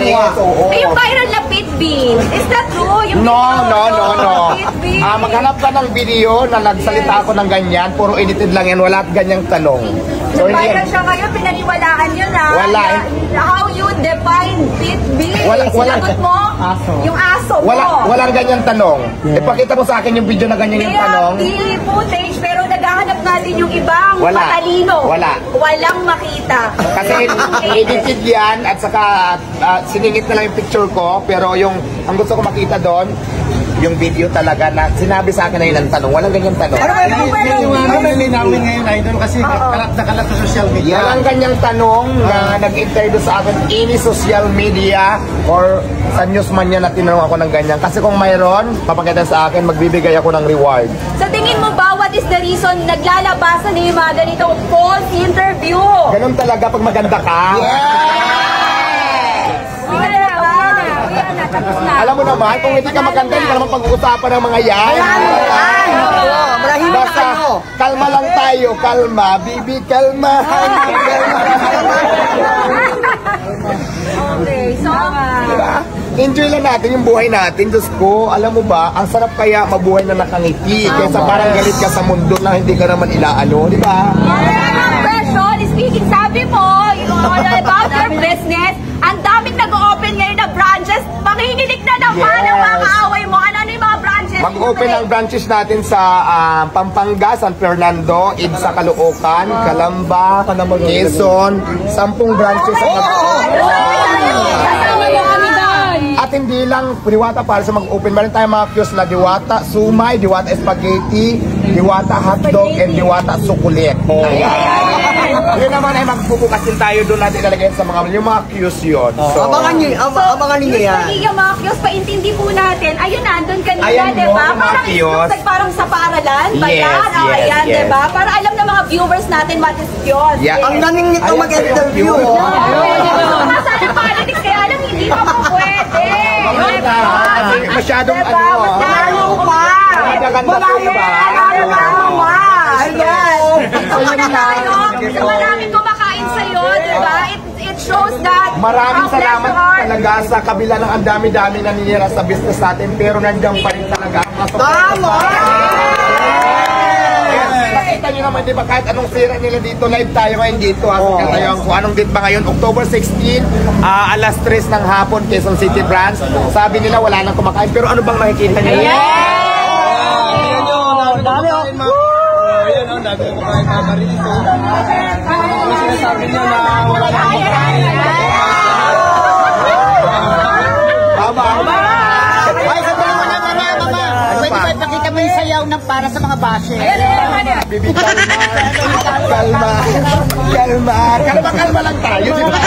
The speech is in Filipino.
Yes, oo. Yung viral na pit bean, is that true? Yung No. Pit bean. Maghanap ka ng video na nagsalita ako ng ganyan, puro edited lang yan, wala at ganyang tanong. So, Viral siya ngayon, pinaniwalaan yun na. Wala. How you define pit bean? Wala. Sinagot mo? Aso. Yung aso mo. Walang ganyang tanong. Ipakita mo sa akin yung video na ganyan yung tanong. May footage, pero naghahanap natin yung ibang matalino. Walang makita. Kasi edited yan at saka siningit na lang yung picture ko, pero yung ang gusto ko makita doon, yung video talaga na sinabi sa akin na yun ang tanong. Walang ganyan tanong. Ano may linawin ngayon, Idol? Kasi kalat na kalat sa social media. Walang ganyang tanong na nag-interview sa akin any social media or sa news man yan na tinanong ako ng ganyan. Kasi kung mayroon, papakita sa akin, magbibigay ako ng reward. Sa tingin mo ba, what is the reason naglalabasan na yung mga ganitong false interview? Ganun talaga pag maganda ka. Alam mo naman, kung hindi ka maganda, hindi ka naman pag-uusapan ng mga yan. Basta, kalma lang tayo, kalma. Bibi, kalma. Okay, so, diba? Enjoy lang natin yung buhay natin. Diyos ko, alam mo ba, ang sarap kaya mabuhay na nakangiti. Kaysa parang galit ka sa mundo na hindi ka naman ilaano, di ba? question, speaking, sabi mo, about your business, ang daming nag-open ngayon na branches. Manginginig na naman ang mga kaaway mo. Ano yung mga branches? Mag-open ang branches natin sa Pampanga, San Fernando, Ibsa, Caloocan, Calamba, Quezon, 10 branches ang at hindi lang Diwata para sa mag-open. Meron tayong mga kiosk na Diwata Sumay, Diwata Spaghetti, Diwata Hotdog, and Diwata Sukulit. Yun naman ay magbubukas din tayo doon natin ilalagay sa yung mga kiosk yun. So, abangan nyo yan. Yung mga kiosk, paintindi po natin. Ayun, nandun kanina, ayan, diba? Parang sa paaralan ba yan? Ayan, diba? Para alam ng mga viewers natin what is kiosk. Ang galing nito mag-interview. Masaya politics, kaya alam, hindi pa po pwede. masyadong Magkano pa? magaganda po ba? Ayan. Maraming kumakain sa'yo, diba? It shows that Maraming salamat talaga sa kabila ng ang dami-dami naninira sa business natin, pero nandiyan pa rin talaga ang mga nakita nyo naman, di ba, kahit anong sira nila dito, live tayo ngayon dito. Kung anong date ba ngayon? October 16, alas 3 ng hapon, Quezon City branch. Sabi nila wala nang kumakain, pero ano bang makikita nyo? Ayan o, dami kumakain mga rito. Ano sinasabi nyo na wala nang kumakain? Ay, sabi mo na, mama. Pwede ba ipakita mo yung sayaw ng para sa mga basher? Bibi, kalma lang tayo, di ba?